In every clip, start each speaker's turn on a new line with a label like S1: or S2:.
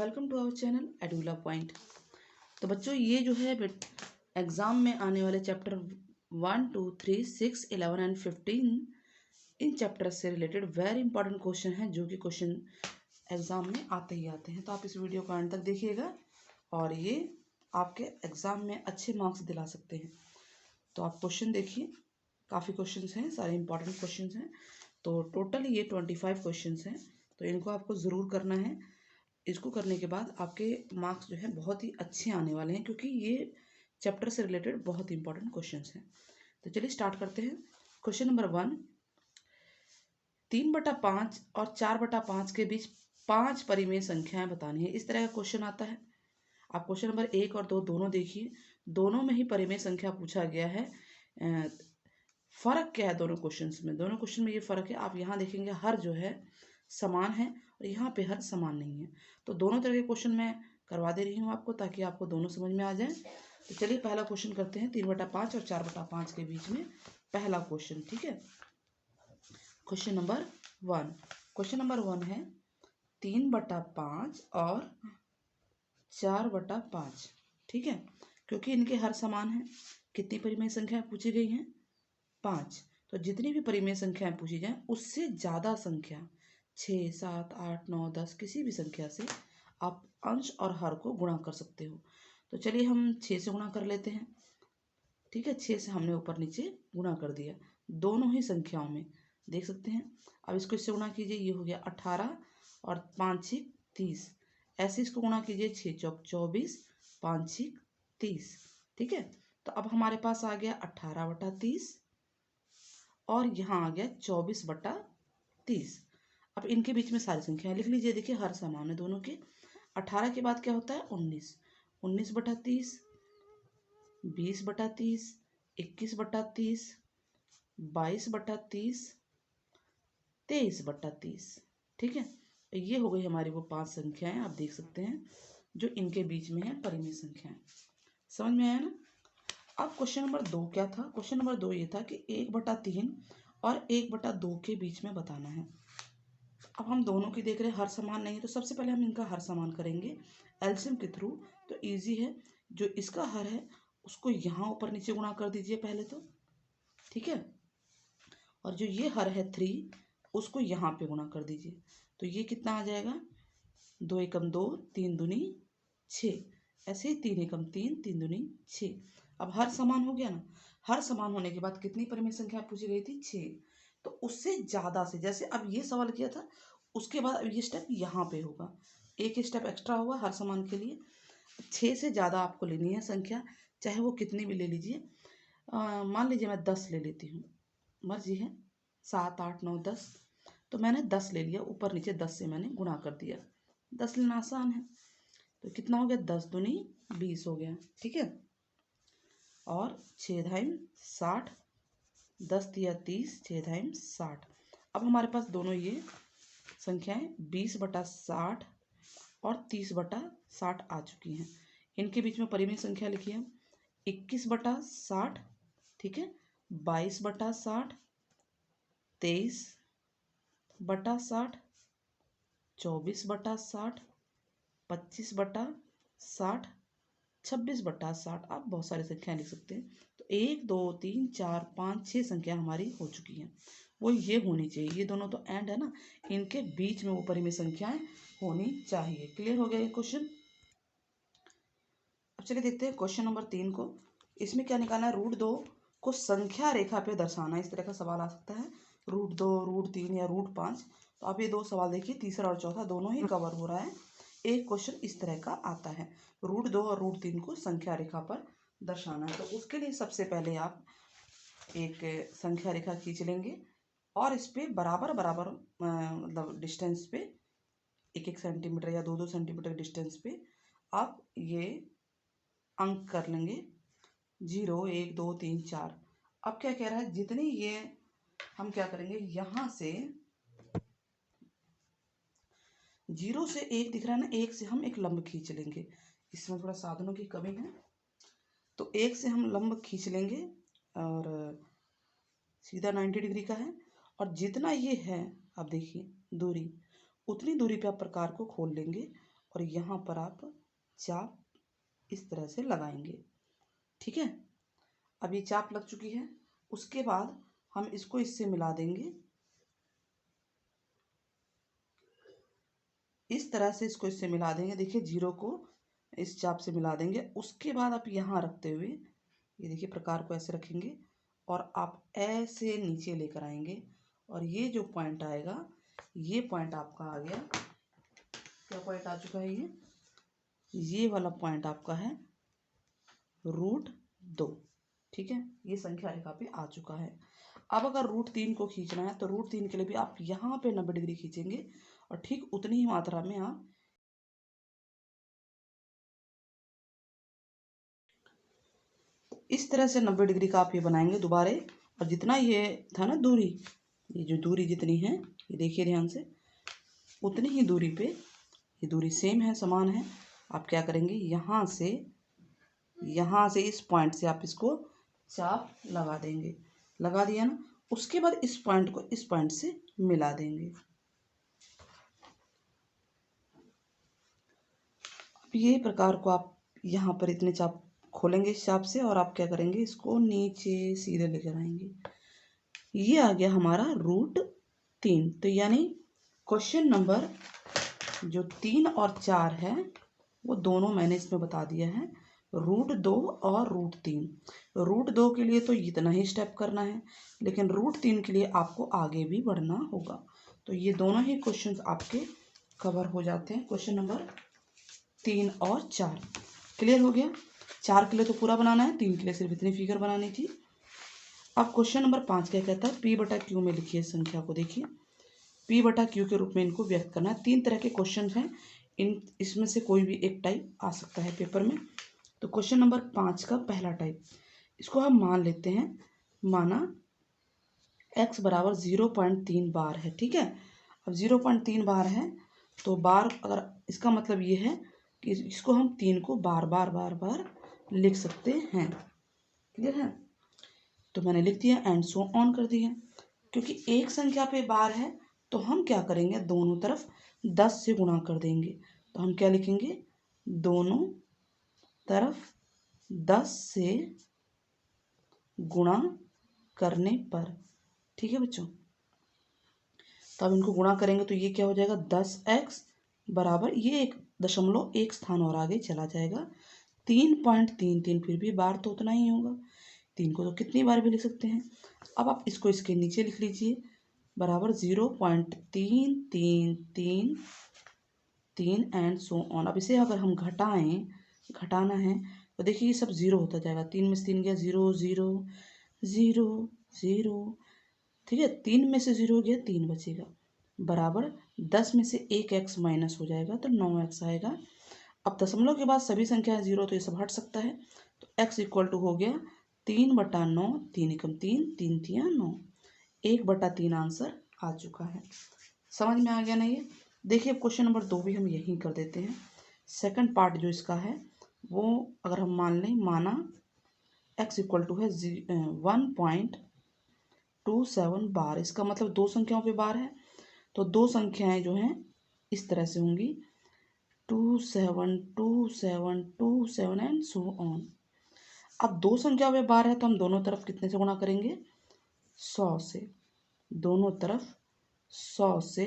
S1: Welcome to our channel Edula point. तो बच्चों ये जो है एग्ज़ाम में आने वाले चैप्टर 1, 2, 3, 6, 11 एंड 15 इन चैप्टर से रिलेटेड वेरी इंपॉर्टेंट क्वेश्चन है जो कि क्वेश्चन एग्ज़ाम में आते ही आते हैं। तो आप इस वीडियो को अंत तक देखिएगा और ये आपके एग्ज़ाम में अच्छे मार्क्स दिला सकते हैं। तो आप क्वेश्चन देखिए, काफ़ी क्वेश्चन हैं, सारे इंपॉर्टेंट क्वेश्चन हैं। तो टोटल ये 25 क्वेश्चन हैं, तो इनको आपको ज़रूर करना है। इसको करने के बाद आपके मार्क्स जो है बहुत ही अच्छे आने वाले हैं, क्योंकि ये चैप्टर से रिलेटेड बहुत इंपॉर्टेंट क्वेश्चंस हैं। तो चलिए स्टार्ट करते हैं। क्वेश्चन नंबर 1, 3/5 और 4/5 के बीच 5 परिमेय संख्याएं बतानी है। इस तरह का क्वेश्चन आता है। आप क्वेश्चन नंबर 1 और 2 दोनों देखिए, दोनों में ही परिमेय संख्या पूछा गया है। फ़र्क क्या है दोनों क्वेश्चंस में? दोनों क्वेश्चन में ये फ़र्क है, आप यहाँ देखेंगे हर जो है समान है और यहाँ पे हर समान नहीं है। तो दोनों तरह के क्वेश्चन मैं करवा दे रही हूँ आपको, ताकि आपको दोनों समझ में आ जाए। तो चलिए पहला क्वेश्चन करते हैं। 3/5 और 4/5 के बीच में पहला क्वेश्चन, ठीक है। क्वेश्चन नंबर 1, क्वेश्चन नंबर 1 है 3/5 और 4/5, ठीक है। क्योंकि इनके हर समान है। कितनी परिमेय संख्याएं पूछी गई हैं? 5। तो जितनी भी परिमेय संख्याएं पूछी जाए उससे ज़्यादा संख्या 6, 7, 8, 9, 10 किसी भी संख्या से आप अंश और हर को गुणा कर सकते हो। तो चलिए हम 6 से गुणा कर लेते हैं, ठीक है। 6 से हमने ऊपर नीचे गुणा कर दिया दोनों ही संख्याओं में, देख सकते हैं। अब इसको इससे गुणा कीजिए, ये हो गया 18 और 5 6 30। ऐसे इसको गुणा कीजिए, 6 चौक 24, 5 6 30, ठीक है। तो अब हमारे पास आ गया 18/30 और यहाँ आ गया 24/30। अब इनके बीच में सारी संख्याएं लिख लीजिए। देखिए हर समान है दोनों के। 18 के बाद क्या होता है? 19, 19/30, 20/30, 21/30, 22/30, 23/30, ठीक है। ये हो गई हमारी वो 5 संख्याएं, आप देख सकते हैं, जो इनके बीच में है परिमेय संख्याएं। समझ में आया ना? अब क्वेश्चन नंबर 2 क्या था? क्वेश्चन नंबर 2 ये था कि 1/3 और 1/2 के बीच में बताना है। अब हम दोनों की देख रहे हैं हर समान नहीं है, तो सबसे पहले हम इनका हर समान करेंगे एलसीएम के थ्रू। तो इजी है, जो इसका हर है उसको यहाँ ऊपर नीचे गुणा कर दीजिए पहले तो, ठीक है। और जो ये हर है 3, उसको यहाँ पे गुणा कर दीजिए। तो ये कितना आ जाएगा? 2 एकम 2, 3 दूनी 6। ऐसे ही 3 एकम 3, 3 दूनी 6। अब हर समान हो गया ना। हर समान होने के बाद कितनी परिमेय संख्या पूछी गई थी? 6। तो उससे ज़्यादा से, जैसे अब ये सवाल किया था, उसके बाद अब ये स्टेप यहाँ पे होगा, एक स्टेप एक्स्ट्रा हुआ हर समान के लिए। 6 से ज़्यादा आपको लेनी है संख्या, चाहे वो कितनी भी ले लीजिए। मान लीजिए मैं 10 ले लेती हूँ, मर्जी है, 7 8 9 10। तो मैंने 10 ले लिया, ऊपर नीचे 10 से मैंने गुणा कर दिया। 10 लेना आसान है। तो कितना हो गया? 10 दूनी 20 हो गया, ठीक है। और 6 धाइम 60, 10 तिया 30, 6 धाइम 60। अब हमारे पास दोनों ये संख्याएं 20/60 और 30/60 आ चुकी हैं। इनके बीच में परिमेय संख्या लिखिए हम 21/60, ठीक है, 22/60, 23/60, 24/60, 25/60, 26/60। आप बहुत सारी संख्याएं लिख सकते हैं। तो 1 2 3 4 5 6 संख्या हमारी हो चुकी हैं। वो ये होनी चाहिए, ये दोनों तो एंड है ना, इनके बीच में वो परिमेय संख्याएं होनी चाहिए। क्लियर हो गया ये क्वेश्चन? अब चलिए देखते हैं क्वेश्चन नंबर 3 को। इसमें क्या निकालना है? √2 को संख्या रेखा पे दर्शाना। इस तरह का सवाल आ सकता है, √2, √3 या √5। तो आप ये 2 सवाल देखिए, तीसरा और चौथा दोनों ही कवर हो रहा है। एक क्वेश्चन इस तरह का आता है, √2 और √3 को संख्या रेखा पर दर्शाना है। तो उसके लिए सबसे पहले आप एक संख्या रेखा खींच लेंगे और इस पर बराबर बराबर मतलब डिस्टेंस पे 1 सेंटीमीटर या 2 सेंटीमीटर डिस्टेंस पे आप ये अंक कर लेंगे, 0 1 2 3 4। अब क्या कह रहा है? जितनी ये हम क्या करेंगे, यहाँ से 0 से 1 दिख रहा है ना, 1 से हम एक लंब खींच लेंगे। इसमें थोड़ा साधनों की कमी है, तो 1 से हम लंब खींच लेंगे और सीधा 90 डिग्री का है। और जितना ये है, आप देखिए दूरी, उतनी दूरी पे आप प्रकार को खोल लेंगे और यहाँ पर आप चाप इस तरह से लगाएंगे। ठीक है, अब ये चाप लग चुकी है। उसके बाद हम इसको इससे मिला देंगे, इस तरह से इसको इससे मिला देंगे। देखिए जीरो को इस चाप से मिला देंगे। उसके बाद आप यहाँ रखते हुए ये देखिए प्रकार को ऐसे रखेंगे और आप ऐसे नीचे लेकर आएंगे और ये जो पॉइंट आएगा, ये पॉइंट आपका आ गया। क्या पॉइंट आ चुका है? ये वाला पॉइंट आपका है √2। ठीक है, ये संख्या रेखा पे आ चुका है। अब अगर √3 को खींचना है तो √3 के लिए भी आप यहाँ पे 90 डिग्री खींचेंगे और ठीक उतनी ही मात्रा में आप इस तरह से 90 डिग्री का आप ये बनाएंगे दोबारा। और जितना ये था ना दूरी, ये जो दूरी जितनी है, ये देखिए ध्यान से, उतनी ही दूरी पे, ये दूरी सेम है, समान है। आप क्या करेंगे, यहाँ से इस पॉइंट से आप इसको चाप लगा देंगे। लगा दिया ना, उसके बाद इस पॉइंट को इस पॉइंट से मिला देंगे। अब ये प्रकार को आप यहाँ पर इतने चाप खोलेंगे इस चाप से और आप क्या करेंगे, इसको नीचे सीधे लेकर आएंगे। ये आ गया हमारा √3। तो यानी क्वेश्चन नंबर जो 3 और 4 है वो दोनों मैंने इसमें बता दिया है, √2 और √3। √2 के लिए तो इतना ही स्टेप करना है, लेकिन √3 के लिए आपको आगे भी बढ़ना होगा। तो ये दोनों ही क्वेश्चंस आपके कवर हो जाते हैं। क्वेश्चन नंबर 3 और 4 क्लियर हो गया। 4 के लिए तो पूरा बनाना है, 3 के लिए सिर्फ इतनी फिगर बनानी थी। अब क्वेश्चन नंबर 5 क्या कहता है, P/Q में लिखिए संख्या को। देखिए P/Q के रूप में इनको व्यक्त करना है। 3 तरह के क्वेश्चन हैं, इसमें से कोई भी एक टाइप आ सकता है पेपर में। तो क्वेश्चन नंबर 5 का पहला टाइप, इसको हम मान लेते हैं, माना x बराबर 0.3 बार है। ठीक है, अब 0.3 बार है तो बार, अगर इसका मतलब ये है कि इसको हम 3 को बार बार बार बार लिख सकते हैं। क्लियर है, तो मैंने लिख दिया एंड सो ऑन कर दिया। क्योंकि एक संख्या पे बार है तो हम क्या करेंगे, दोनों तरफ 10 से गुणा कर देंगे। तो हम क्या लिखेंगे, दोनों तरफ 10 से गुणा करने पर। ठीक है बच्चों, तो अब इनको गुणा करेंगे तो ये क्या हो जाएगा, 10x बराबर, ये 1.1 स्थान और आगे चला जाएगा, 3.33। फिर भी बार तो उतना ही होगा, 3 को तो कितनी बार भी लिख सकते हैं। अब आप इसको इसके नीचे लिख लीजिए, बराबर 0.333 एंड सो ऑन। अब इसे अगर हम घटाना है तो देखिए ये सब 0 होता जाएगा। 3 में से 3 गया 0 0 0 0। ठीक है, 3 में से 0 गया, 3 बचेगा, बराबर 10 में से 1x माइनस हो जाएगा तो 9x आएगा। अब दशमलव के बाद सभी संख्या 0 तो ये सब हट सकता है। तो x इक्वल टू हो गया 3/9, 3 एकम 3, 3 तिया 9, 1/3 आंसर आ चुका है। समझ में आ गया ना ये। देखिए क्वेश्चन नंबर 2 भी हम यहीं कर देते हैं। सेकंड पार्ट जो इसका है वो अगर हम मान लें, माना x इक्वल टू है 1.27 बार। इसका मतलब दो संख्याओं पे बार है, तो दो संख्याएं जो हैं इस तरह से होंगी, 2 7 2 7 2 7 एंड सो ऑन। अब दो संख्याओं पे बार है तो हम दोनों तरफ कितने से गुणा करेंगे, 100 से। दोनों तरफ 100 से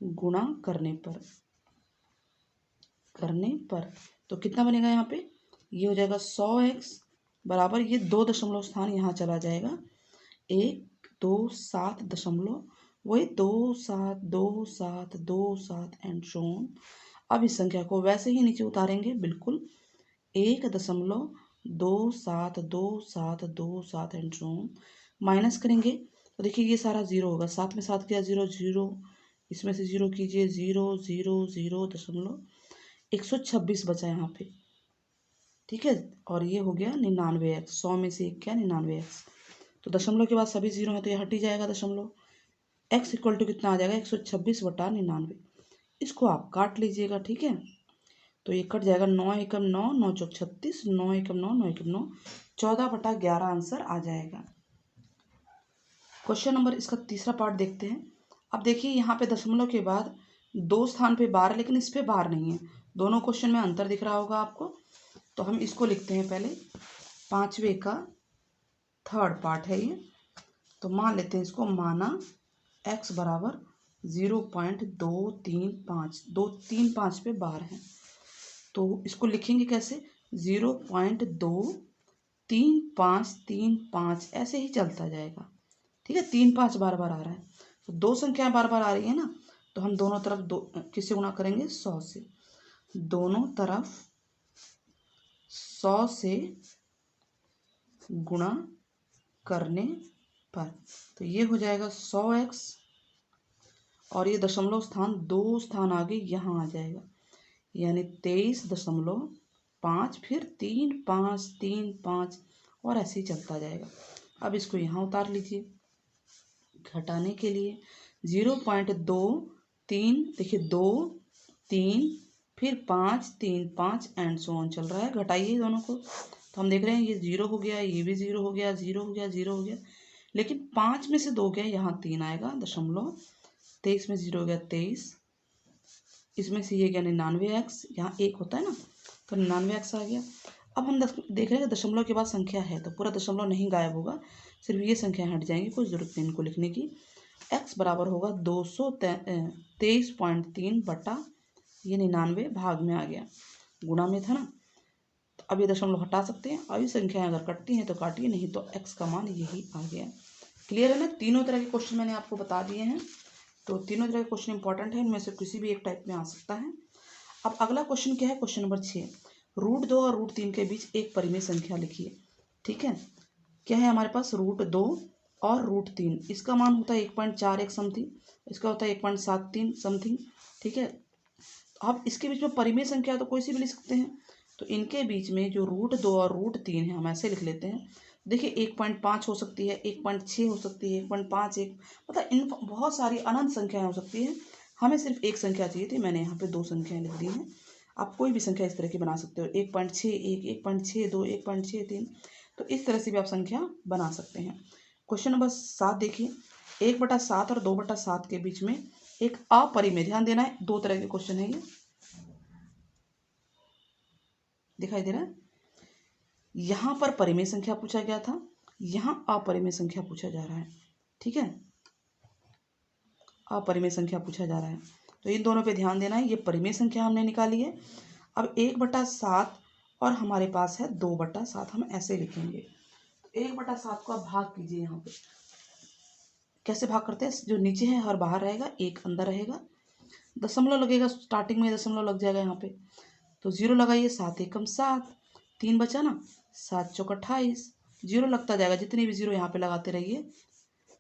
S1: गुणा करने पर तो कितना बनेगा, यहाँ पे ये हो जाएगा 100x बराबर, ये 2 दशमलव स्थान यहाँ चला जाएगा, 1 2 7 दशमलव, वही 2 7 2 7 2 7 एंड सो ऑन। अब इस संख्या को वैसे ही नीचे उतारेंगे, बिल्कुल 1.272727 एंड सो ऑन। माइनस करेंगे तो देखिए ये सारा 0 होगा, 7 में 7 गया 0 0, इसमें से 0 कीजिए 0 0 0 दशमलव 126 बचा यहाँ पे। ठीक है, और ये हो गया 99x, 100 में से 1 क्या 99x। तो दशमलव के बाद सभी 0 है तो ये हट ही जाएगा दशमलव। x इक्वल टू कितना आ जाएगा, 126/99। इसको आप काट लीजिएगा। ठीक है, तो ये कट जाएगा, 9 एकम 9 9 चौक 36, 9 एकम 9 9 एकम 9, 14/11 आंसर आ जाएगा। क्वेश्चन नंबर इसका तीसरा पार्ट देखते हैं। अब देखिए यहाँ पे दशमलव के बाद दो स्थान पे बार है लेकिन इस पे बार नहीं है। दोनों क्वेश्चन में अंतर दिख रहा होगा आपको। तो हम इसको लिखते हैं पहले, 5वें का थर्ड पार्ट है ये। तो मान लेते हैं इसको, माना x बराबर 0.235, 235 पे बार है। तो इसको लिखेंगे कैसे, 0.23535 ऐसे ही चलता जाएगा। ठीक है, 3 5 बार बार आ रहा है, तो दो संख्याएं बार बार आ रही है ना, तो हम दोनों तरफ दो किससे गुणा करेंगे, 100 से। दोनों तरफ 100 से गुणा करने पर तो ये हो जाएगा 100x, और ये दशमलव स्थान 2 स्थान आगे यहाँ आ जाएगा, यानी 23.5, फिर 3 5 3 5 और ऐसे ही चलता जाएगा। अब इसको यहाँ उतार लीजिए घटाने के लिए, 0.23, देखिए 2 3 फिर 5 3 5 एंड सो ऑन चल रहा है। घटाइए दोनों को, तो हम देख रहे हैं ये 0 हो गया, ये भी 0 हो गया, 0 हो गया, 0 हो गया, लेकिन 5 में से 2 गया, यहाँ 3 आएगा, दशमलव 23 में 0 हो गया 23, इसमें से ये गया 99x, यहाँ 1 होता है ना, तो 99x आ गया। अब हम देख रहे हैं दशमलव के बाद संख्या है तो पूरा दशमलव नहीं गायब होगा, सिर्फ ये संख्या हट जाएंगी, कोई ज़रूरत नहीं इनको लिखने की। x बराबर होगा 223.3 बटा ये 99 भाग में आ गया, गुणा में था ना, तो अब ये दशमलव हटा सकते हैं। अब ये संख्याएं अगर कटती हैं तो काटिए, नहीं तो x का मान यही आ गया। क्लियर है ना, तीनों तरह के क्वेश्चन मैंने आपको बता दिए हैं। तो तीनों तरह के क्वेश्चन इंपॉर्टेंट है, इनमें से किसी भी एक टाइप में आ सकता है। अब अगला क्वेश्चन क्या है, क्वेश्चन नंबर 6, √2 और √3 के बीच एक परिमेय संख्या लिखिए। ठीक है, क्या है हमारे पास, √2 और √3, इसका मान होता है 1.41 समथिंग, इसका होता है 1.73 समथिंग। ठीक है, अब इसके बीच में परिमेय संख्या तो कोई सी भी लिख सकते हैं, तो इनके बीच में जो √2 और √3 है हम ऐसे लिख लेते हैं। देखिए 1.5 हो सकती है, 1.6 हो सकती है, 1.5, मतलब इन बहुत सारी अनंत संख्याएं हो सकती हैं। हमें सिर्फ एक संख्या चाहिए थी, मैंने यहाँ पे 2 संख्याएं लिख दी हैं। आप कोई भी संख्या इस तरह की बना सकते हो, 1.61, 1.62, 1.63, तो इस तरह से भी आप संख्या बना सकते हैं। क्वेश्चन नंबर 7 देखिए, 1/7 और 2/7 के बीच में एक अपरिमेय, ध्यान देना है, 2 तरह के क्वेश्चन है ये, दिखाई दे रहा है। यहाँ पर परिमेय संख्या पूछा गया था, यहाँ अपरिमेय संख्या पूछा जा रहा है। ठीक है, अपरिमेय संख्या पूछा जा रहा है, तो इन दोनों पे ध्यान देना है। ये परिमेय संख्या हमने निकाली है। अब 1/7 और हमारे पास है 2/7, हम ऐसे लिखेंगे। 1/7 को आप भाग कीजिए, यहाँ पे कैसे भाग करते हैं, जो नीचे है हर बाहर रहेगा, एक अंदर रहेगा, दशमलव लगेगा, स्टार्टिंग में दशमलव लग जाएगा यहाँ पे, तो 0 लगाइए, 7 एकम 7, 3 बचा ना, 7 चौक 28, 0 लगता जाएगा, जितने भी 0 यहाँ पे लगाते रहिए,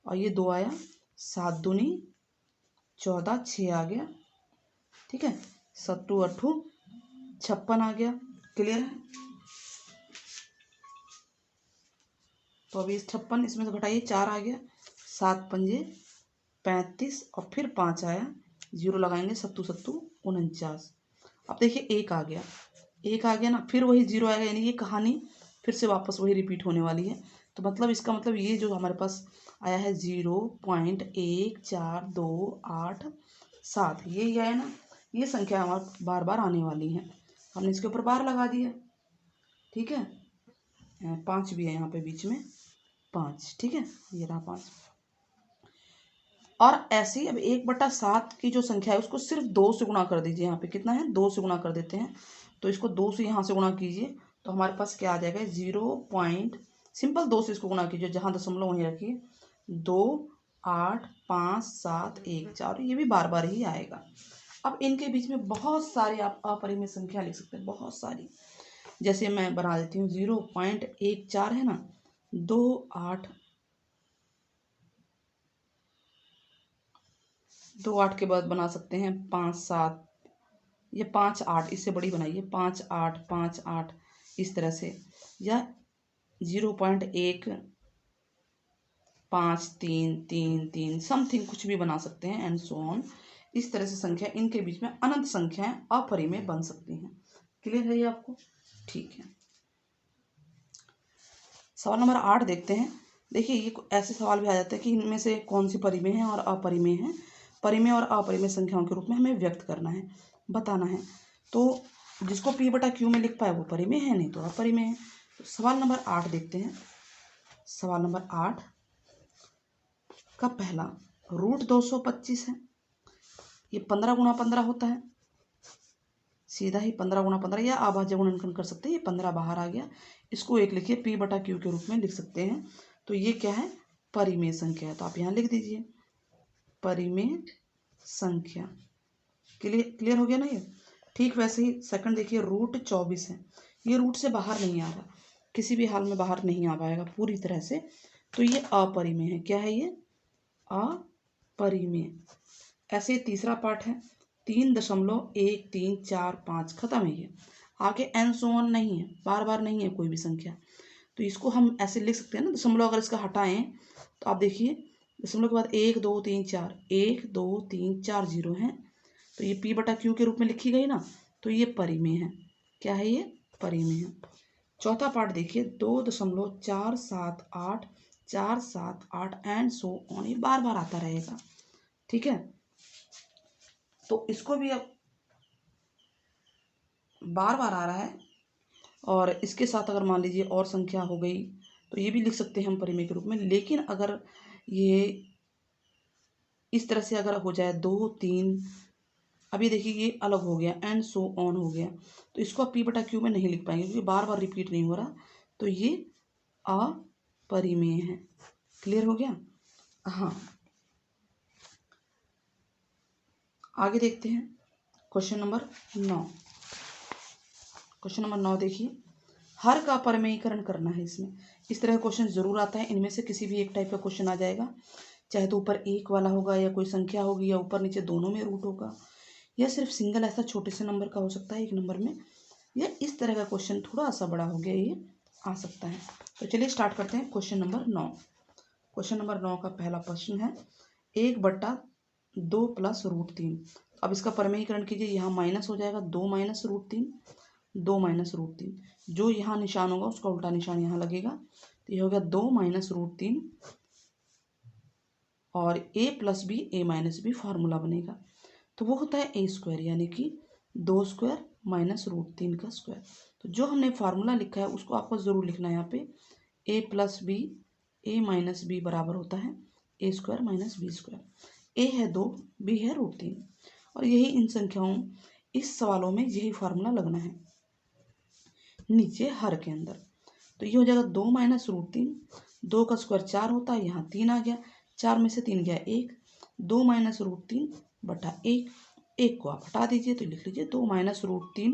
S1: और ये 2 आया, 7 दूनी 14, 6 आ गया। ठीक है, 7 8 56 आ गया। क्लियर है, तो अभी 56 इसमें से घटाइए, 4 आ गया, 7 पंजे 35 और फिर 5 आया, 0 लगाएंगे, 7 7 49। अब देखिए 1 आ गया, 1 आ गया ना, फिर वही 0 आएगा, यानी ये कहानी फिर से वापस वही रिपीट होने वाली है। तो मतलब इसका मतलब ये जो हमारे पास आया है 0.1428 ये आया ना, ये संख्या हमारे बार बार आने वाली है, हमने इसके ऊपर बार लगा दिया। ठीक है, 5 भी है यहाँ पे बीच में, 5। ठीक है, ये रहा 5। और ऐसे ही अब 1/7 की जो संख्या है उसको सिर्फ 2 से गुणा कर दीजिए। यहाँ पे कितना है, 2 से गुणा कर देते हैं, तो इसको 2 से यहाँ से गुणा कीजिए, तो हमारे पास क्या आ जाएगा, 0. सिंपल 2 से इसको गुणा कीजिए, जहाँ दशमलव वहीं रखिए, 2 8 5 7 1 4, ये भी बार बार ही आएगा। अब इनके बीच में बहुत सारी आप अपरिमेय संख्या लिख सकते हैं, बहुत सारी, जैसे मैं बना देती हूँ, 0.14 है ना, 2 8 2 8 के बाद बना सकते हैं 5 7, ये 5 8, इससे बड़ी बनाइए, 5 8 5 8 इस तरह से, या 0.1 5 3 3 3 समथिंग कुछ भी बना सकते हैं, एंड सो ऑन। इस तरह से संख्या, इनके बीच में अनंत संख्याएं अपरिमेय बन सकती हैं। क्लियर है ये आपको? ठीक है, सवाल नंबर 8 देखते हैं। देखिए ये ऐसे सवाल भी आ जाते हैं कि इनमें से कौन सी परिमेय है और अपरिमेय है। परिमेय और अपरिमेय संख्याओं के रूप में हमें व्यक्त करना है, बताना है। तो जिसको p बटा q में लिख पाए वो परिमेय है, नहीं तो अपरिमेय है। तो सवाल नंबर 8 देखते हैं। सवाल नंबर 8 का पहला, रूट 225 है, ये 15 गुणा 15 होता है, सीधा ही 15 गुणा 15, या अभाज्य गुणनखंड कर सकते हैं। ये 15 बाहर आ गया, इसको 1 लिखिए, p बटा q के रूप में लिख सकते हैं। तो ये क्या है, परिमेय संख्या है, तो आप यहाँ लिख दीजिए परिमेय संख्या। क्लियर हो गया ना ये। ठीक वैसे ही सेकंड देखिए, रूट 24 है, ये रूट से बाहर नहीं आ रहा, किसी भी हाल में बाहर नहीं आ पाएगा पूरी तरह से, तो ये अपरिमेय है। क्या है ये, अपरिमेय। ऐसे तीसरा पार्ट है, 3.1345 खत्म है ये, आगे एन सो ऑन नहीं है, बार बार नहीं है कोई भी संख्या। तो इसको हम ऐसे लिख सकते हैं ना, दशमलव अगर इसका हटाएं तो आप देखिए दशमलव के बाद 1 2 3 4, 1 2 3 4 जीरो हैं, तो ये p बटा q के रूप में लिखी गई ना, तो ये परिमेय है। क्या है ये, परिमेय है। चौथा पार्ट देखिए, 2.478 एंड सो ऑन, ये बार बार आता रहेगा, ठीक है। तो इसको भी अब बार बार आ रहा है, और इसके साथ अगर मान लीजिए और संख्या हो गई तो ये भी लिख सकते हैं हम परिमेय के रूप में। लेकिन अगर ये इस तरह से अगर हो जाए 2 3, अभी देखिए ये अलग हो गया, एंड सो ऑन हो गया, तो इसको आप p बटा q में नहीं लिख पाएंगे क्योंकि बार बार रिपीट नहीं हो रहा, तो ये अपरिमेय है। क्लियर हो गया। हाँ, आगे देखते हैं क्वेश्चन नंबर 9। क्वेश्चन नंबर 9 देखिए, हर का परिमेयीकरण करना है। इसमें इस तरह का क्वेश्चन जरूर आता है, इनमें से किसी भी एक टाइप का क्वेश्चन आ जाएगा, चाहे तो ऊपर एक वाला होगा, या कोई संख्या होगी, या ऊपर नीचे दोनों में रूट होगा, या सिर्फ सिंगल ऐसा छोटे से नंबर का हो सकता है, एक नंबर में, या इस तरह का क्वेश्चन थोड़ा सा बड़ा हो गया ये आ सकता है। तो चलिए स्टार्ट करते हैं क्वेश्चन नंबर 9। क्वेश्चन नंबर 9 का पहला प्रश्न है, 1/2 प्लस रूट 3। अब इसका परिमेयीकरण कीजिए, यहाँ माइनस हो जाएगा, 2 माइनस रूट 3, 2 माइनस रूट 3, जो यहाँ निशान होगा उसका उल्टा निशान यहाँ लगेगा, तो ये हो गया 2 माइनस रूट 3, और a plus b a minus b formula बनेगा, तो वो होता है a², यानी कि 2² माइनस रूट 3 का स्क्वायर। तो जो हमने फार्मूला लिखा है उसको आपको ज़रूर लिखना है यहाँ पे, a plus b a minus b बराबर होता है a² माइनस b²। a है 2, b है रूट 3, और यही इन संख्याओं, इस सवालों में यही फार्मूला लगना है नीचे हर के अंदर। तो ये हो जाएगा 2 माइनस रूट 3, 2 का स्क्वायर 4 होता है, यहाँ 3 आ गया, 4 में से 3 गया 1, 2 माइनस रूट 3 बटा 1, 1 को आप हटा दीजिए तो लिख लीजिए 2 माइनस रूट 3,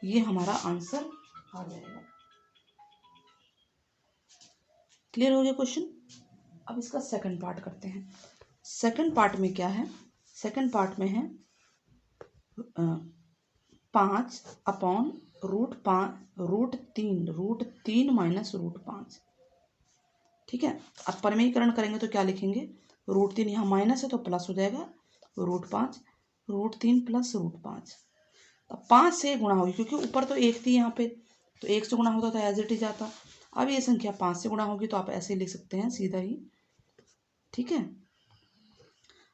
S1: ये हमारा आंसर आ जाएगा। क्लियर हो गया क्वेश्चन। अब इसका सेकंड पार्ट करते हैं। सेकंड पार्ट में क्या है, सेकंड पार्ट में है 5 अपॉन रूट 3 माइनस रूट 5, ठीक है। अब परिमेयीकरण करेंगे तो क्या लिखेंगे, रूट 3 यहाँ माइनस है तो प्लस हो जाएगा, रूट 5, रूट 3 प्लस रूट 5। अब 5 से गुणा होगी, क्योंकि ऊपर तो 1 थी यहाँ पे, तो 1 से गुणा होता तो एज इट इज आता। अब ये संख्या 5 से गुणा होगी तो आप ऐसे लिख सकते हैं सीधा ही, ठीक है।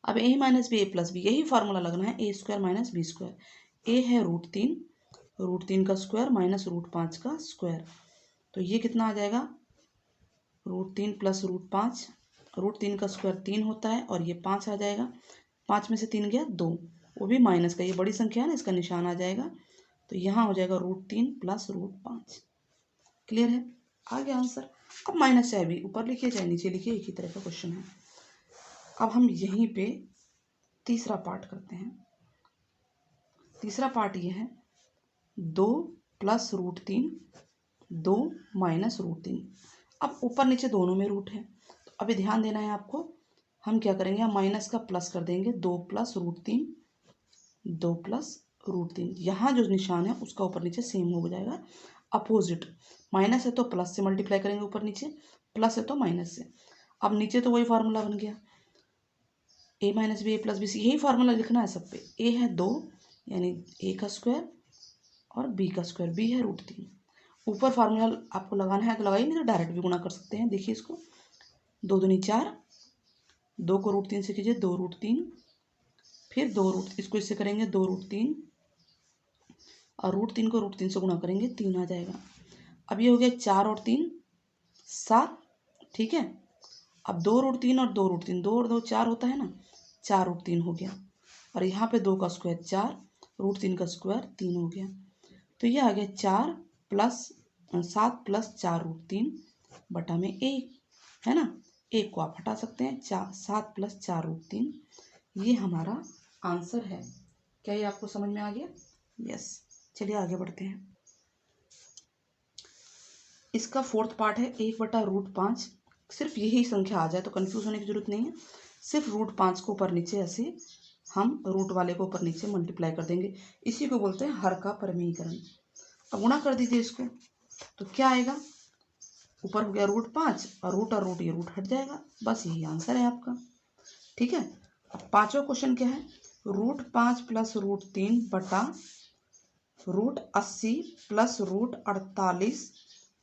S1: अब a minus B a plus B, यही फार्मूला लगना है, a² माइनस b²। a है रूट 3 का स्क्वायर माइनस रूट 5 का स्क्वायर, तो ये कितना आ जाएगा, रूट 3 प्लस रूट 5, रूट 3 का स्क्वायर 3 होता है, और ये 5 आ जाएगा, 5 में से 3 गया 2, वो भी माइनस का, ये बड़ी संख्या है ना, इसका निशान आ जाएगा, तो यहाँ हो जाएगा रूट 3 प्लस रूट 5। क्लियर है, आ गया आंसर। अब माइनस चाहे भी ऊपर लिखिए चाहे नीचे लिखिए, एक ही तरह का क्वेश्चन है। अब हम यहीं पे तीसरा पार्ट करते हैं। तीसरा पार्ट ये है 2 प्लस रूट 3, 2 माइनस रूट 3। अब ऊपर नीचे दोनों में रूट है, तो अभी ध्यान देना है आपको, हम क्या करेंगे, हम माइनस का प्लस कर देंगे, 2 प्लस रूट 3, 2 प्लस रूट 3, यहाँ जो निशान है उसका ऊपर नीचे सेम हो जाएगा, अपोजिट। माइनस है तो प्लस से मल्टीप्लाई करेंगे ऊपर नीचे, प्लस है तो माइनस से। अब नीचे तो वही फार्मूला बन गया, a minus B a plus B, यही फार्मूला लिखना है सब पे। a है 2, यानी a का स्क्वायर, और b का स्क्वायर, b है रूट 3। ऊपर फार्मूला आपको लगाना है तो लगाइए, नहीं तो डायरेक्ट भी गुणा कर सकते हैं। देखिए इसको, 2 दूनी 4, 2 को रूट 3 से कीजिए 2 रूट 3, फिर 2 रूट, इसको इससे करेंगे 2√3 और √3 को √3 से गुणा करेंगे 3 आ जाएगा। अब ये हो गया 4 और 3 7, ठीक है। अब 2√3 और 2√3, 2 और 2 4 होता है ना, 4√3 हो गया। और यहाँ पे 2 का स्क्वायर 4, √3 का स्क्वायर 3 हो गया। तो ये आ गया 4 प्लस 7 प्लस 4√3 बटा में 1, है ना। 1 को आप हटा सकते हैं, 7 प्लस 4√3, ये हमारा आंसर है। क्या ये आपको समझ में आ गया? यस। चलिए आगे बढ़ते हैं। इसका 4th पार्ट है 1/√5। सिर्फ यही संख्या आ जाए तो कंफ्यूज होने की जरूरत नहीं है। सिर्फ √5 को ऊपर नीचे ऐसे हम रूट वाले को ऊपर नीचे मल्टीप्लाई कर देंगे। इसी को बोलते हैं हर का परिमेयीकरण। अब गुणा कर दीजिए इसको, तो क्या आएगा, ऊपर हो गया √5 और रूट ये रूट हट जाएगा। बस यही आंसर है आपका, ठीक है। अब 5वां क्वेश्चन क्या है, √5 प्लस √3 बटा √80 प्लस √48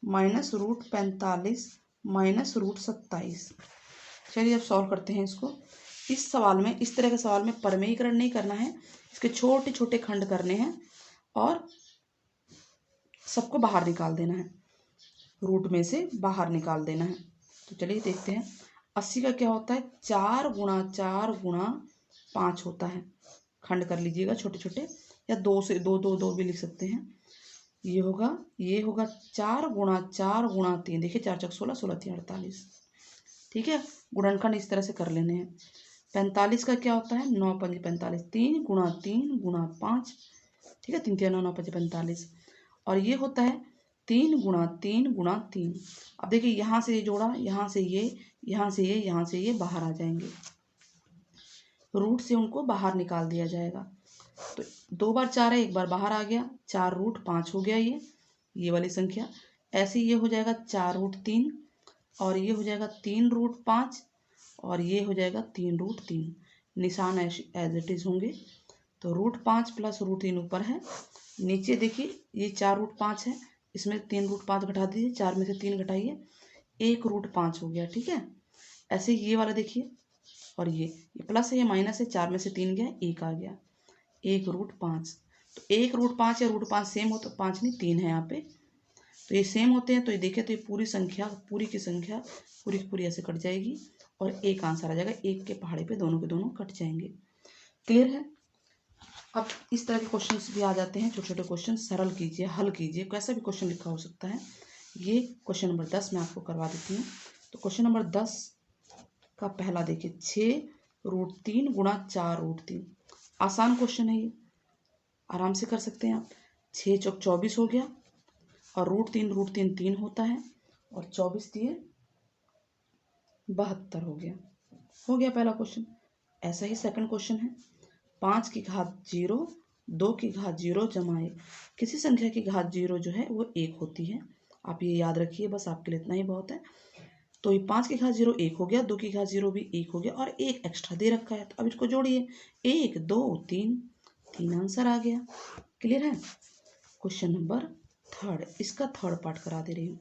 S1: माइनस √45 माइनस √27। चलिए अब सॉल्व करते हैं इसको। इस सवाल में, इस तरह के सवाल में परिमेयीकरण नहीं करना है, इसके छोटे छोटे खंड करने हैं और सबको बाहर निकाल देना है, रूट में से बाहर निकाल देना है। तो चलिए देखते हैं। 80 का क्या होता है, 4 गुणा 4 गुणा 5 होता है। खंड कर लीजिएगा छोटे छोटे, या 2 से 2 2 2 भी लिख सकते हैं। ये होगा 4 गुणा 4 गुणा 3, देखिए 4 चक 16, 16 3 48, ठीक है। गुणनखंड इस तरह से कर लेने हैं। 45 का क्या होता है, 9 पंजे 45, 3 गुणा 3 गुणा 5, ठीक है। 3 3 9 9 पंजे 45। और ये होता है 3 गुणा 3 गुणा 3। अब देखिए यहाँ से ये जोड़ा, यहाँ से ये, यहाँ से ये, यहाँ से ये बाहर आ जाएंगे, रूट से उनको बाहर निकाल दिया जाएगा। तो 2 बार 4 है, 1 बार बाहर आ गया, 4√5 हो गया ये वाली संख्या। ऐसे ये हो जाएगा 4√3 और ये हो जाएगा 3√5 और ये हो जाएगा 3√3। निशान एज इट इज होंगे। तो √5 प्लस √3 ऊपर है, नीचे देखिए ये 4√5 है, इसमें 3√5 घटा दीजिए, 4 में से 3 घटाइए, 1√5 हो गया, ठीक है। ऐसे ये वाला देखिए, और ये प्लस है, ये माइनस है, 4 में से 3 गया, 1 आ गया, 1√5। तो 1√5 या √5 सेम हो, तो 5 नहीं 3 है यहाँ पे, तो ये सेम होते हैं। तो ये देखें तो ये पूरी संख्या, पूरी की संख्या पूरी की पूरी ऐसे कट जाएगी और एक आंसर आ जाएगा। 1 के पहाड़े पे दोनों के दोनों कट जाएंगे। क्लियर है? अब इस तरह के क्वेश्चंस भी आ जाते हैं, छोटे छोटे क्वेश्चन सरल कीजिए, हल कीजिए, कैसा भी क्वेश्चन लिखा हो सकता है। ये क्वेश्चन नंबर 10 मैं आपको करवा देती हूँ। तो क्वेश्चन नंबर 10 का पहला देखिए, 6√3 गुणा 4√3। आसान क्वेश्चन है ये, आराम से कर सकते हैं आप। 6 चौक 24 हो गया और √3 3 होता है और 24 दिए 72 हो गया पहला क्वेश्चन। ऐसा ही सेकंड क्वेश्चन है, 5 की घात 0, 2 की घात 0 जमा 1। किसी संख्या की घात 0 जो है वो 1 होती है, आप ये याद रखिए, बस आपके लिए इतना ही बहुत है। तो ये 5 की घात 0 1 हो गया, 2 की घात 0 भी 1 हो गया और 1 एक्स्ट्रा दे रखा है। तो अब इसको जोड़िए, 1 2 3, 3 आंसर आ गया। क्लियर है? क्वेश्चन नंबर 3, इसका 3rd पार्ट करा दे रही हूँ।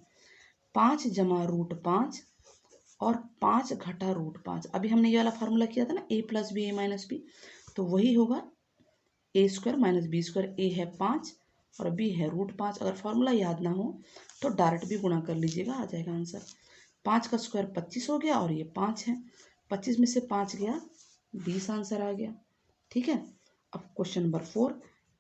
S1: 5 जमा √5 और 5 घटा √5। अभी हमने ये वाला फार्मूला किया था ना, a + b a - b, तो वही होगा a² - b²। a है 5 और b है √5। अगर फार्मूला याद ना हो तो डायरेक्ट भी गुणा कर लीजिएगा, आ जाएगा आंसर। 5 का स्क्वायर 25 हो गया और ये 5 है, 25 में से 5 गया 20 आंसर आ गया, ठीक है। अब क्वेश्चन नंबर 4,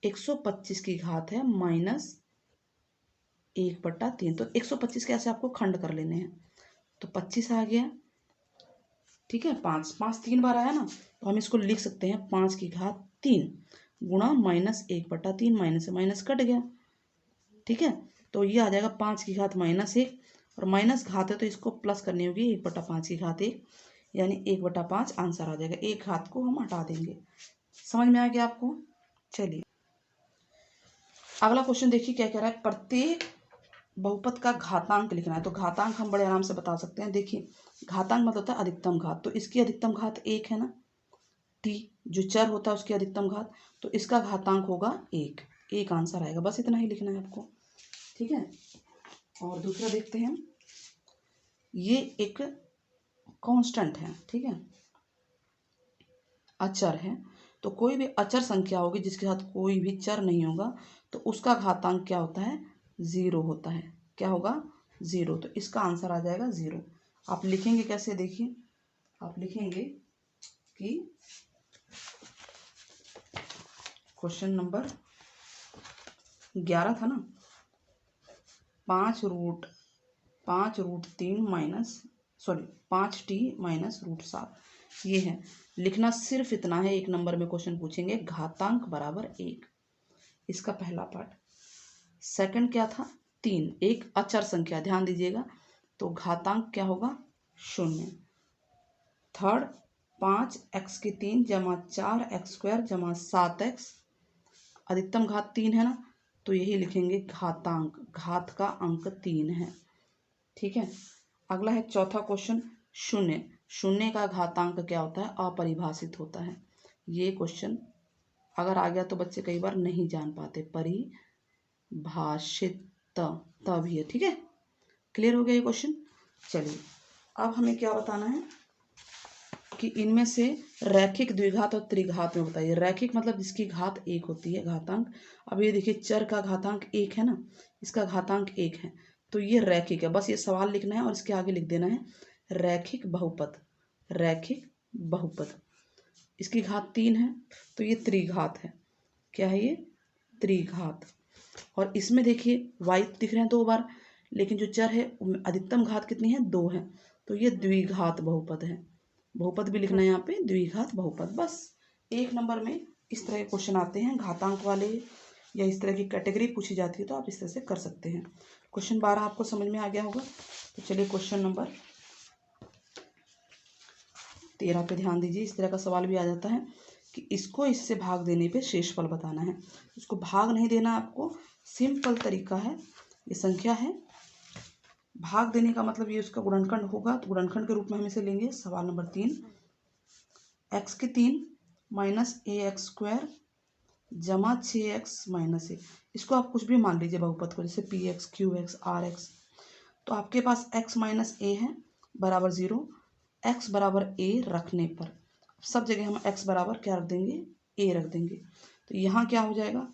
S1: 125 की घात है -1/3। तो 125 के ऐसे आपको खंड कर लेने हैं। तो 25 आ गया, ठीक है। 5 5 3 बार आया ना, तो हम इसको लिख सकते हैं 5 की घात 3 गुणा -1/3, माइनस से माइनस कट गया, ठीक है। तो ये आ जाएगा 5 की घात -1 और माइनस घात है तो इसको प्लस करनी होगी, 1/5 की घात 1, यानी 1/5 आंसर आ जाएगा। एक घात को हम हटा देंगे। समझ में आ गया आपको? चलिए अगला क्वेश्चन देखिए क्या कह रहा है। प्रत्येक बहुपद का घातांक लिखना है। तो घातांक हम बड़े आराम से बता सकते हैं। देखिए घातांक मतलब होता है अधिकतम घात, तो इसकी अधिकतम घात 1 है ना, t जो चर होता है उसकी अधिकतम घात, तो इसका घातांक होगा 1। एक आंसर आएगा, बस इतना ही लिखना है आपको, ठीक है। और दूसरा देखते हैं, ये एक कांस्टेंट है, ठीक है, अचर है। तो कोई भी अचर संख्या होगी जिसके साथ कोई भी चर नहीं होगा तो उसका घातांक क्या होता है, 0 होता है। क्या होगा, 0। तो इसका आंसर आ जाएगा 0। आप लिखेंगे कैसे, देखिए आप लिखेंगे कि क्वेश्चन नंबर 11 था ना, 5√3 - ये है। लिखना सिर्फ इतना है, एक नंबर में क्वेश्चन पूछेंगे घातांक बराबर 1, इसका पहला पार्ट। सेकंड क्या था, 3, एक अचर संख्या, ध्यान दीजिएगा, तो घातांक क्या होगा, 0। थर्ड 5x³ जमा 4x² जमा 7x, अधिकतम घात 3 है ना, तो यही लिखेंगे घातांक, घात का अंक 3 है। ठीक है। अगला है चौथा क्वेश्चन, शून्य। शून्य का घातांक क्या होता है, अपरिभाषित होता है। ये क्वेश्चन अगर आ गया तो बच्चे कई बार नहीं जान पाते, परिभाषित तभी है। ठीक है, क्लियर हो गया ये क्वेश्चन। चलिए अब हमें क्या बताना है कि इनमें से रैखिक, द्विघात और त्रिघात में बताइए। रैखिक मतलब जिसकी घात 1 होती है, घातांक। अब ये देखिए चर का घातांक 1 है ना, इसका घातांक 1 है, तो ये रैखिक है। बस ये सवाल लिखना है और इसके आगे लिख देना है रैखिक बहुपद। रैखिक बहुपद, इसकी घात 3 है तो ये त्रिघात है। क्या है ये, त्रिघात। और इसमें देखिए y दिख रहे हैं 2 बार, लेकिन जो चर है अधिकतम घात कितनी है, 2 है, तो ये द्विघात बहुपद है। बहुपद भी लिखना है यहाँ पे, द्विघात बहुपद। बस एक नंबर में इस तरह के क्वेश्चन आते हैं घातांक वाले, या इस तरह की कैटेगरी पूछी जाती है तो आप इस तरह से कर सकते हैं। क्वेश्चन 12 आपको समझ में आ गया होगा। तो चलिए क्वेश्चन नंबर 13 पे ध्यान दीजिए। इस तरह का सवाल भी आ जाता है कि इसको इससे भाग देने पे शेषफल बताना है। इसको भाग नहीं देना आपको, सिंपल तरीका है, ये संख्या है, भाग देने का मतलब ये उसका गुणनखंड होगा, तो गुणनखंड के रूप में हम इसे लेंगे। सवाल नंबर 3, x³ - ax² जमा 6x - a। इसको आप कुछ भी मान लीजिए बहुपद को, जैसे px, qx, rx। तो आपके पास x - a है बराबर 0, x बराबर a रखने पर सब जगह हम x बराबर क्या रख देंगे, a रख देंगे। तो यहाँ क्या हो जाएगा,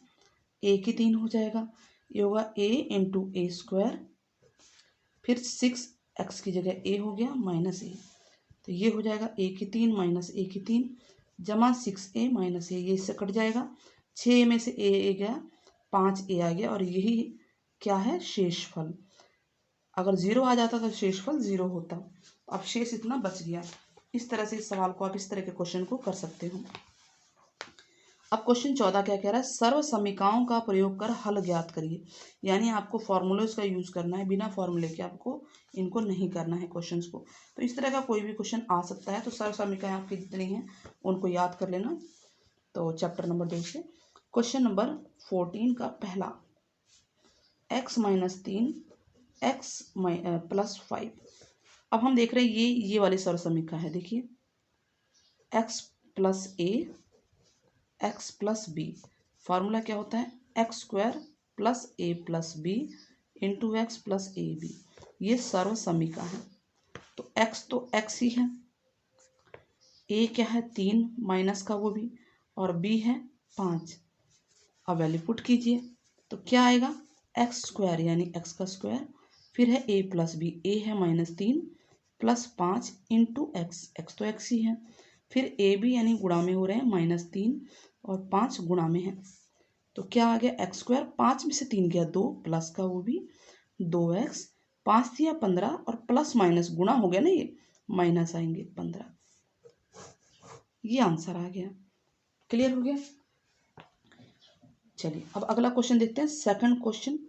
S1: a की 3 हो जाएगा, ये होगा a × a², फिर 6x की जगह a हो गया माइनस a, तो ये हो जाएगा a की 3 - a की 3 जमा 6a - a, ये इससे कट जाएगा, 6 में से a गया, 5a आ गया, और यही क्या है, शेषफल। अगर 0 आ जाता तो शेषफल 0 होता, अब शेष इतना बच गया। इस तरह से इस सवाल को आप इस तरह के क्वेश्चन को कर सकते हो। अब क्वेश्चन 14 क्या कह रहा है, सर्व समीकरणों का प्रयोग कर हल ज्ञात करिए। यानी आपको फॉर्मूलेस का यूज करना है, बिना फॉर्मूले के आपको इनको नहीं करना है क्वेश्चंस को। तो इस तरह का कोई भी क्वेश्चन आ सकता है, तो सर्व समीकरण आपकी जितनी हैं उनको याद कर लेना। तो चैप्टर नंबर 2 से क्वेश्चन नंबर 14 का पहला, x - 3 x + 5। अब हम देख रहे हैं ये वाली सर्व समीकरण है। देखिए x + a x + b, formula क्या होता है, x² + a + b × x + ab। ये सर्व समीकरण है। तो x तो x ही है, a क्या है 3 माइनस का वो भी, और b है 5। अब वैल्यू पुट कीजिए तो क्या आएगा, x² यानी x का स्क्वायर, फिर है a + b, a है -3 + 5 × x, x तो x ही है, फिर ab यानी गुणा में हो रहे हैं -3 और 5 गुणा में है, तो क्या आ गया x², 5 में से 3 गया 2, प्लस का वो भी 2x, 5 दिया 15 और प्लस माइनस गुणा हो गया ना, ये माइनस आएंगे 15। ये आंसर आ गया। क्लियर हो गया। चलिए अब अगला क्वेश्चन देखते हैं। सेकंड क्वेश्चन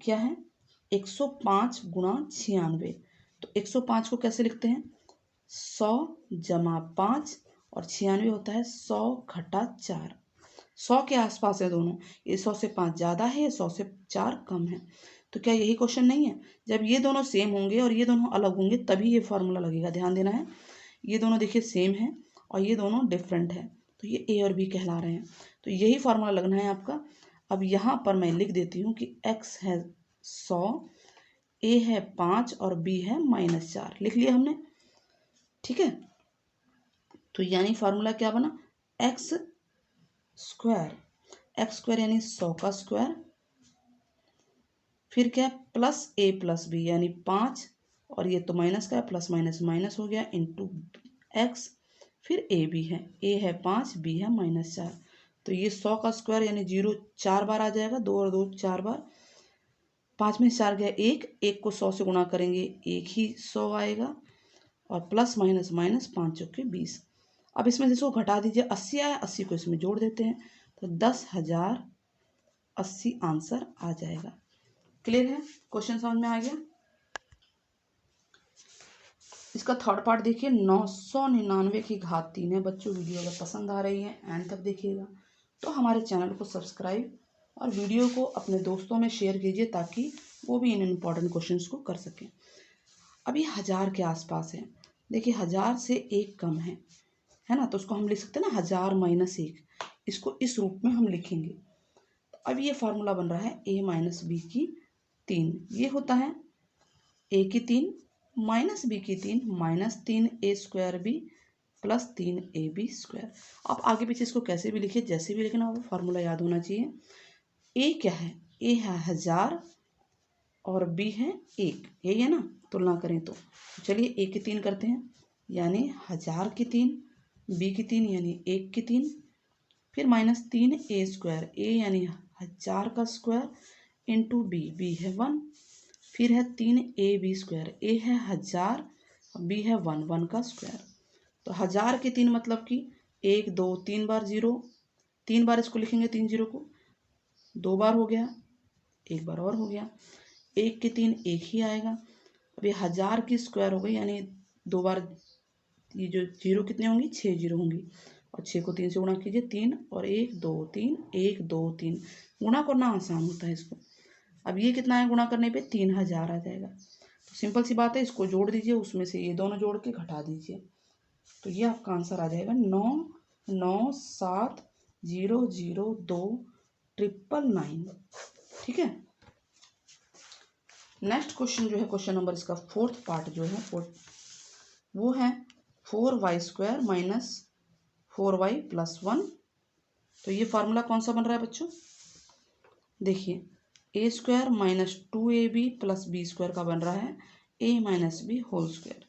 S1: क्या है, 105 × 96। तो 105 को कैसे लिखते हैं, 100 जमा 5, और 96 होता है 100 घटा 4। 100 के आसपास है दोनों, ये 100 से 5 ज़्यादा है, 100 से 4 कम है। तो क्या यही क्वेश्चन नहीं है, जब ये दोनों सेम होंगे और ये दोनों अलग होंगे तभी ये फॉर्मूला लगेगा। ध्यान देना है, ये दोनों देखिए सेम है और ये दोनों डिफरेंट है, तो ये ए और बी कहला रहे हैं, तो यही फार्मूला लगना है आपका। अब यहाँ पर मैं लिख देती हूँ कि x है 100, a है 5 और b है -4, लिख लिया हमने। ठीक है, तो यानी फार्मूला क्या बना, x स्क्वायर, एक्स स्क्वायर यानी 100 का स्क्वायर, फिर क्या प्लस ए प्लस बी यानी 5, और ये तो माइनस का है, प्लस माइनस माइनस हो गया, इंटू एक्स, फिर ए भी है, ए है 5, बी है -4। तो ये 100 का स्क्वायर यानी 0 4 बार आ जाएगा, 2 और 2 4 बार, 5 में 4 गया 1, 1 को 100 से गुणा करेंगे एक ही 100 आएगा, और प्लस माइनस माइनस 5 चौके 20। अब इसमें से इसको घटा दीजिए, 80 आया, 80 को इसमें जोड़ देते हैं, तो 10,080 आंसर आ जाएगा। क्लियर है? क्वेश्चन समझ में आ गया? इसका थर्ड पार्ट देखिए, 999 की घात 3 है। बच्चों वीडियो अगर पसंद आ रही है एंड तक देखिएगा, तो हमारे चैनल को सब्सक्राइब और वीडियो को अपने दोस्तों में शेयर कीजिए ताकि वो भी इन इम्पॉर्टेंट क्वेश्चंस को कर सकें। अब ये 1000 के आसपास है। देखिए 1000 से 1 कम है ना, तो उसको हम लिख सकते हैं ना 1000 माइनस 1, इसको इस रूप में हम लिखेंगे। अब ये फार्मूला बन रहा है a माइनस बी की 3, ये होता है a की 3 माइनस बी की 3 minus 3a square B plus 3ab square. आप आगे पीछे इसको कैसे भी लिखिए, जैसे भी लिखना हो, फार्मूला याद होना चाहिए। a क्या है? a है 1000 और b है 1, यही है ना, तुलना करें तो। चलिए a की 3 करते हैं, यानी 1000 की 3, b की 3 यानी 1 की 3, फिर माइनस 3a स्क्वायर, a यानी 1000 का स्क्वायर, इंटू बी है 1, फिर है 3ab स्क्वायर, a है 1000, b है 1 का स्क्वायर। तो 1000 की 3 मतलब कि 1 2 3 बार 0, 3 बार इसको लिखेंगे 3 0 को, 2 बार हो गया, 1 बार और हो गया, 1 की 3 1 ही आएगा। अब ये 1000 की स्क्वायर हो गई, यानी 2 बार, ये जो 0 कितने होंगी? 6 0 होंगी, और 6 को 3 से गुणा कीजिए, 3 और 1 2 3, 1 2 3, गुणा करना आसान होता है इसको। अब ये कितना है गुणा करने पे? 3000 आ जाएगा। तो सिंपल सी बात है, इसको जोड़ दीजिए, उसमें से ये दोनों जोड़ के घटा दीजिए, तो ये आपका आंसर आ जाएगा 9,9,7,0,2,999। ठीक है। नेक्स्ट क्वेश्चन जो है, क्वेश्चन नंबर इसका फोर्थ पार्ट जो है वो है 4y square minus 4y plus 1। तो ये फार्मूला कौन सा बन रहा है बच्चों? देखिए a square minus 2ab plus B square का बन रहा है a minus B whole square.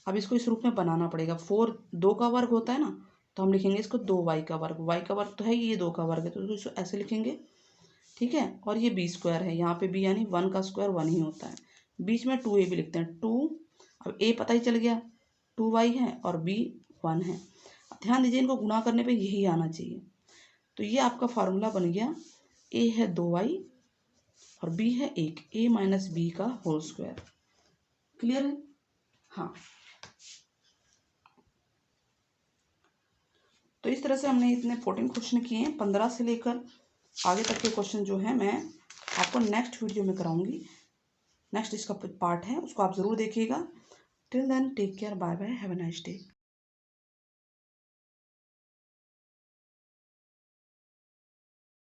S1: अब इसको इस रूप में बनाना पड़ेगा। 4 2 का वर्ग होता है ना, तो हम लिखेंगे इसको 2y का वर्ग, y का वर्ग तो है ये 2 का वर्ग है, तो इसको ऐसे लिखेंगे। ठीक है, और ये b स्क्वायर है, यहाँ पे b यानी 1 का स्क्वायर 1 ही होता है, बीच में 2a भी लिखते हैं 2। अब a पता ही चल गया 2y है और b 1 है। अब ध्यान दीजिए, इनको गुणा करने पे यही आना चाहिए। तो ये आपका फार्मूला बन गया, a है 2y और b है 1, a माइनस बी का होल स्क्वायर। क्लियर है? हाँ, तो इस तरह से हमने इतने 14 क्वेश्चन किए हैं। 15 से लेकर आगे तक के क्वेश्चन जो है मैं आपको नेक्स्ट वीडियो में कराऊंगी। नेक्स्ट इसका पार्ट है, उसको आप ज़रूर देखिएगा। Till then take care, bye bye, have a nice day.